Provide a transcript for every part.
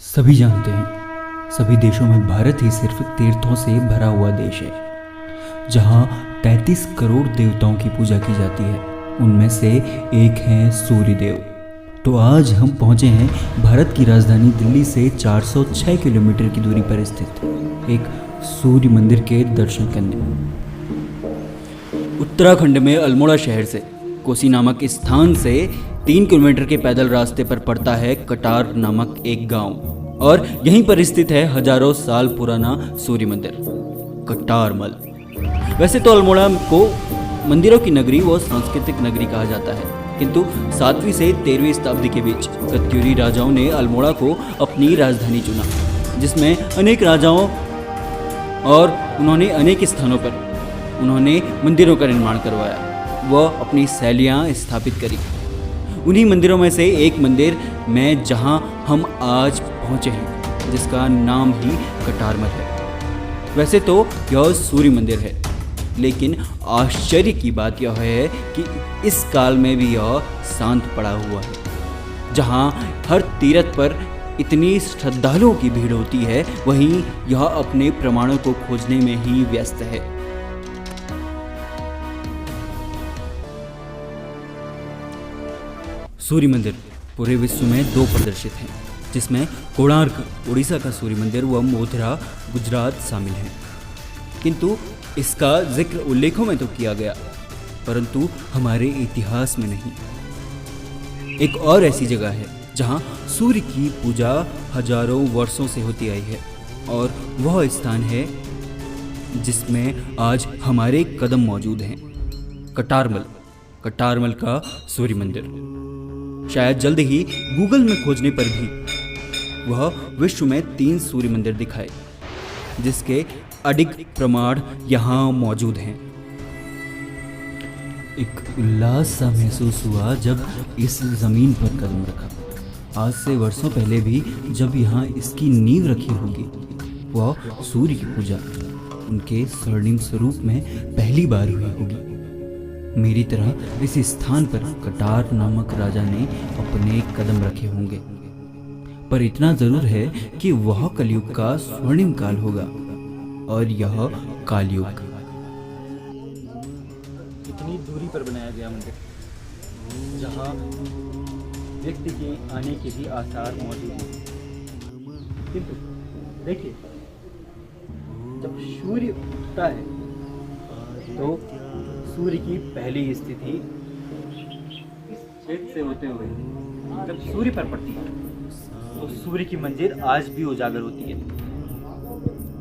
सभी जानते हैं, सभी देशों में भारत ही सिर्फ तीर्थों से भरा हुआ देश है, जहां 33 करोड़ देवताओं की पूजा की जाती है। उनमें से एक हैं सूर्य देव। तो आज हम पहुंचे हैं भारत की राजधानी दिल्ली से 406 किलोमीटर की दूरी पर स्थित एक सूर्य मंदिर के दर्शन करने। उत्तराखंड में अल्मोड़ा शहर से कोसी नामक स्थान से 3 किलोमीटर के पैदल रास्ते पर पड़ता है कटार नामक एक गांव, और यहीं पर स्थित है हजारों साल पुराना सूर्य मंदिर कटारमल। वैसे तो अल्मोड़ा को मंदिरों की नगरी व सांस्कृतिक नगरी कहा जाता है, किंतु 7वीं से 13वीं शताब्दी के बीच कत्यूरी राजाओं ने अल्मोड़ा को अपनी राजधानी चुना, जिसमें अनेक राजाओं और उन्होंने अनेक स्थानों पर उन्होंने मंदिरों का निर्माण करवाया व अपनी शैलियाँ स्थापित करी। उन्हीं मंदिरों में से एक मंदिर में जहां हम आज पहुंचे हैं, जिसका नाम ही कटारमल है। वैसे तो यह सूर्य मंदिर है, लेकिन आश्चर्य की बात यह है कि इस काल में भी यह शांत पड़ा हुआ है। जहां हर तीर्थ पर इतनी श्रद्धालुओं की भीड़ होती है, वहीं यह अपने प्रमाणों को खोजने में ही व्यस्त है। सूर्य मंदिर पूरे विश्व में 2 प्रदर्शित हैं, जिसमें कोणार्क उड़ीसा का सूर्य मंदिर व मोथेरा गुजरात शामिल हैं। किंतु इसका जिक्र उल्लेखों में तो किया गया, परंतु हमारे इतिहास में नहीं। एक और ऐसी जगह है जहां सूर्य की पूजा हजारों वर्षों से होती आई है, और वह स्थान है जिसमें आज हमारे कदम मौजूद हैं। कटारमल का सूर्य मंदिर। शायद जल्द ही गूगल में खोजने पर भी वह विश्व में 3 सूर्य मंदिर दिखाए, जिसके अडिग प्रमाण यहाँ मौजूद हैं। एक उल्लास सा महसूस हुआ जब इस जमीन पर कदम रखा। आज से वर्षों पहले भी जब यहाँ इसकी नींव रखी होगी, वह सूर्य की पूजा उनके स्वर्णिम स्वरूप में पहली बार हुई होगी। मेरी तरह इस स्थान पर कटार नामक राजा ने अपने कदम रखे होंगे, पर इतना जरूर है कि वह कलयुग का स्वर्णिम काल होगा, और यह कालयुग। इतनी दूरी पर बनाया गया मंदिर, जहाँ व्यक्ति के आने के भी आसार मौजूद हैं। किंतु देखिए, जब सूर्य उगता है तो सूर्य की पहली स्थिति इस छेद से होते हुए जब सूर्य पर पड़ती है, तो सूर्य की मंजिल आज भी उजागर होती है।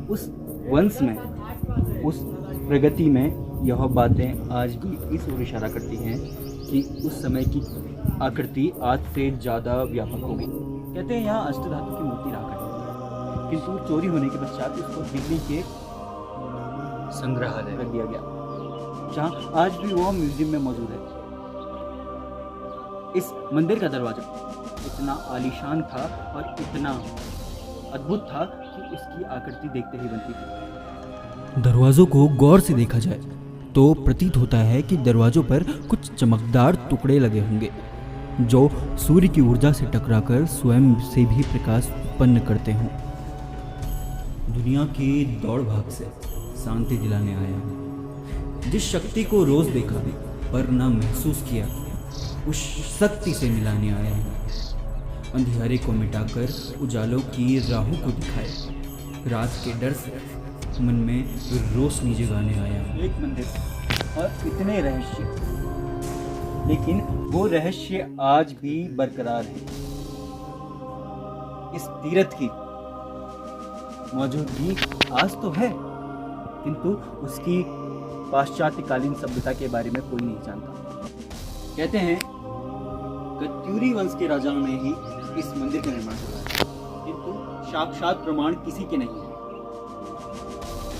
उस वंश में, उस प्रगति में यह बातें आज भी इस ओर इशारा करती हैं कि उस समय की आकृति आज से ज़्यादा व्यापक होगी। कहते हैं यहाँ अष्टधातु की मूर्ति रहा करती, किंतु चोरी होने के पश्चात उसको दिल्ली के संग्रहालय रख दिया गया, जहाँ आज भी वो म्यूजियम में मौजूद है। इस मंदिर का दरवाजा इतना आलीशान था और इतना अद्भुत था कि इसकी आकृति देखते ही बनती थी। दरवाजों को गौर से देखा जाए तो प्रतीत होता है कि दरवाजों पर कुछ चमकदार टुकड़े लगे होंगे, जो सूर्य की ऊर्जा से टकराकर स्वयं से भी प्रकाश उत्पन्न करते हों। दुनिया की दौड़ भाग से शांति दिलाने आया हूँ। जिस शक्ति को रोज देखा पर ना महसूस किया, उस शक्ति से मिलाने आया हूँ। अंधियारे को मिटाकर उजालों की राहों को दिखाए, रात के डर से मन में रोशनी जगाने आया हूँ। एक मंदिर और इतने रहस्य, लेकिन वो रहस्य आज भी बरकरार है। इस तीर्थ की मौजूदगी आज तो है, किंतु उसकी पाश्चात्यकालीन सभ्यता के बारे में कोई नहीं जानता। कहते हैं कत्यूरी वंश के राजाओं ने ही इस मंदिर का निर्माण करवाया, किंतु साक्षात प्रमाण किसी के नहीं है।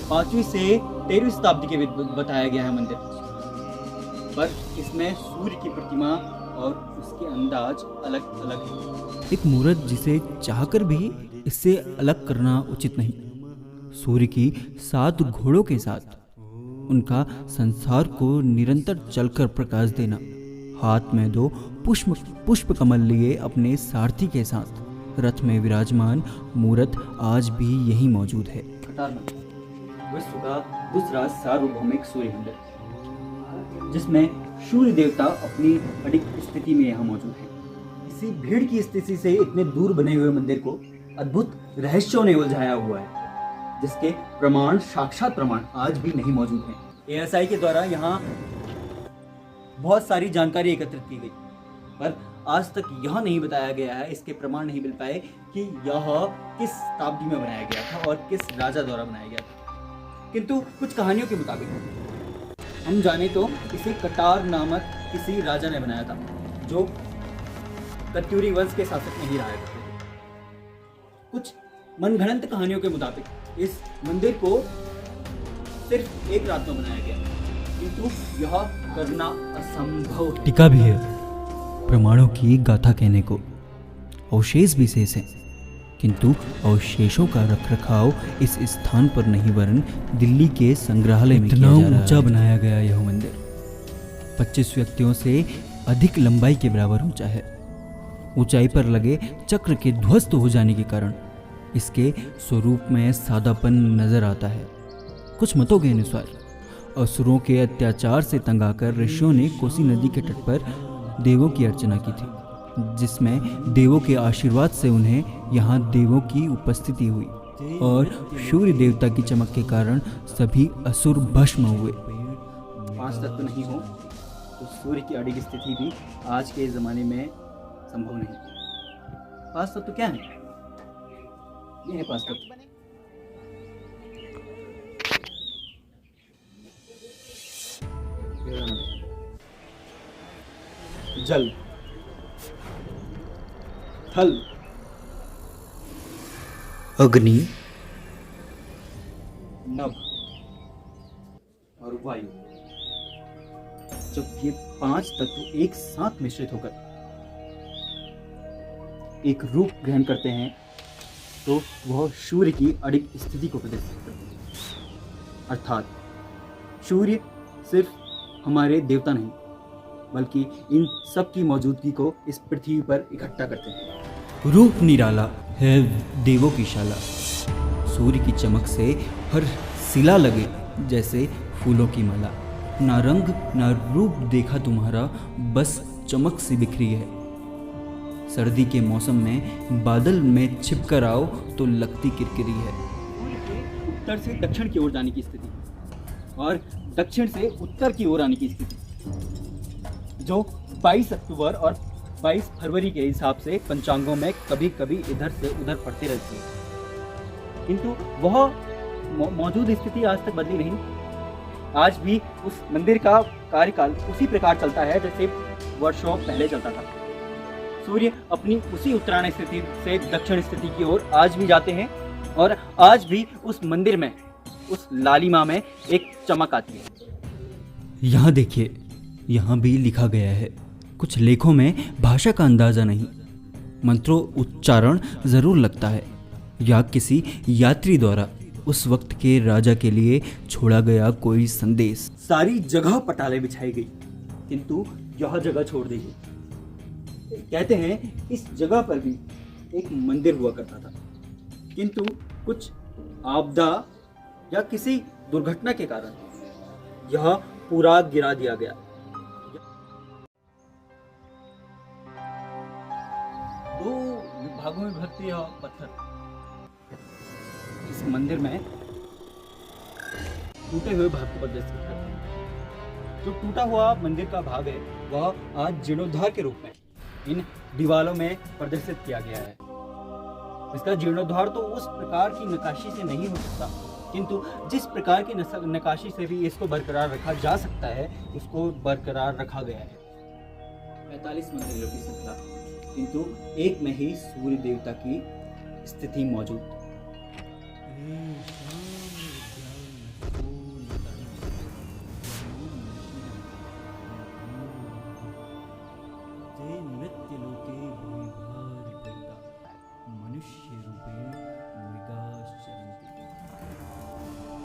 5वीं से 13वीं शताब्दी के बताया गया है मंदिर, पर इसमें सूर्य की प्रतिमा और उसके अंदाज अलग अलग है। एक मूर्त जिसे चाहकर भी इससे अलग करना उचित नहीं। सूर्य की 7 घोड़ों के साथ उनका संसार को निरंतर चलकर प्रकाश देना, हाथ में 2 पुष्प कमल लिए अपने सारथी के साथ रथ में विराजमान मूर्त आज भी यही मौजूद है। कटारनामक विश्व का दूसरा सार्वभौमिक सूर्य मंदिर, जिसमें सूर्य देवता अपनी अडिग स्थिति में यहाँ मौजूद है। इसी भीड़ की स्थिति से इतने दूर बने हुए मंदिर को अद्भुत रहस्यों ने उलझाया हुआ है, जिसके प्रमाण, साक्षात प्रमाण आज भी नहीं मौजूद हैं। एएसआई के द्वारा यहाँ बहुत सारी जानकारी एकत्रित की गई, पर आज तक यह नहीं बताया गया है, इसके प्रमाण नहीं मिल पाए कि यह किस शताब्दी में बनाया गया था और किस राजा द्वारा बनाया गया था। किंतु कुछ कहानियों के मुताबिक हम जाने तो इसे कटार नामक किसी राजा ने बनाया था, जो कत्यूरी वंश के शासक नहीं रहा करते थे। कुछ मनगढ़ंत कहानियों के मुताबिक इस मंदिर को सिर्फ एक रात में बनाया गया, किंतु यह करना असंभव है। टीका भी है प्रमाणों की गाथा कहने को। अवशेष भी शेष हैं, किंतु अवशेषों का रखरखाव इस स्थान पर नहीं वरन दिल्ली के संग्रहालय में किया जा रहा है। ऊंचा बनाया गया यह मंदिर 25 व्यक्तियों से अधिक लंबाई के बराबर ऊंचा है। ऊंचाई पर लगे चक्र के ध्वस्त हो जाने के कारण इसके स्वरूप में सादापन नजर आता है। कुछ मतों के अनुसार असुरों के अत्याचार से तंग आकर ऋषियों ने कोसी नदी के तट पर देवों की अर्चना की थी, जिसमें देवों के आशीर्वाद से उन्हें यहाँ देवों की उपस्थिति हुई और सूर्य देवता की चमक के कारण सभी असुर भस्म हुए। 5 तत्व नहीं हो तो सूर्य की अडिग स्थिति भी आज के ज़माने में संभव नहीं। 5 तत्व क्या है? ये है 5 तत्व। जल, थल, अग्नि, नभ और वायु। जब ये 5 तत्व एक साथ मिश्रित होकर एक रूप ग्रहण करते हैं तो वह सूर्य की अडिग स्थिति को प्रदर्शित करते हैं। अर्थात सूर्य सिर्फ हमारे देवता नहीं, बल्कि इन सब की मौजूदगी को इस पृथ्वी पर इकट्ठा करते हैं। रूप निराला है देवों की शाला। सूर्य की चमक से हर सिला लगे जैसे फूलों की माला। ना रंग ना रूप देखा तुम्हारा, बस चमक सी बिखरी है। सर्दी के मौसम में बादल में छिप कर आओ तो लगती किरकिरी है। उत्तर से दक्षिण की ओर जाने की स्थिति और दक्षिण से उत्तर की ओर आने की स्थिति, जो 22 अक्टूबर और 22 फरवरी के हिसाब से पंचांगों में कभी कभी इधर से उधर पड़ती रहती है, किंतु वह मौजूद स्थिति आज तक बदली नहीं। आज भी उस मंदिर का कार्यकाल उसी प्रकार चलता है जैसे वर्षों पहले चलता था। सूर्य अपनी उसी उत्तरायण स्थिति से दक्षिण स्थिति की ओर आज भी जाते हैं और आज भी उस मंदिर में, उस लालिमा में एक चमक आती है। यहाँ देखिए, यहाँ भी लिखा गया है। कुछ लेखों में भाषा का अंदाजा नहीं, मंत्रों उच्चारण जरूर लगता है, या किसी यात्री द्वारा उस वक्त के राजा के लिए छोड़ा गया कोई संदेश। सारी जगह पटाले बिछाई गई, किंतु यह जगह छोड़ दी गई। कहते हैं इस जगह पर भी एक मंदिर हुआ करता था, किंतु कुछ आपदा या किसी दुर्घटना के कारण यह पूरा गिरा दिया गया। दो भागों में विभक्त यह पत्थर इस मंदिर में टूटे हुए भाग को प्रदर्शित करते हैं। जो टूटा हुआ मंदिर का भाग है वह आज जीर्णोद्धार के रूप में इन दीवारों में प्रदर्शित किया गया है। इसका जीर्णोद्धार तो उस प्रकार की नक्काशी से नहीं हो सकता, किंतु जिस प्रकार की नक्काशी से भी इसको बरकरार रखा जा सकता है उसको बरकरार रखा गया है। 45 मंदिरों की संख्या, किंतु एक में ही सूर्य देवता की स्थिति मौजूद।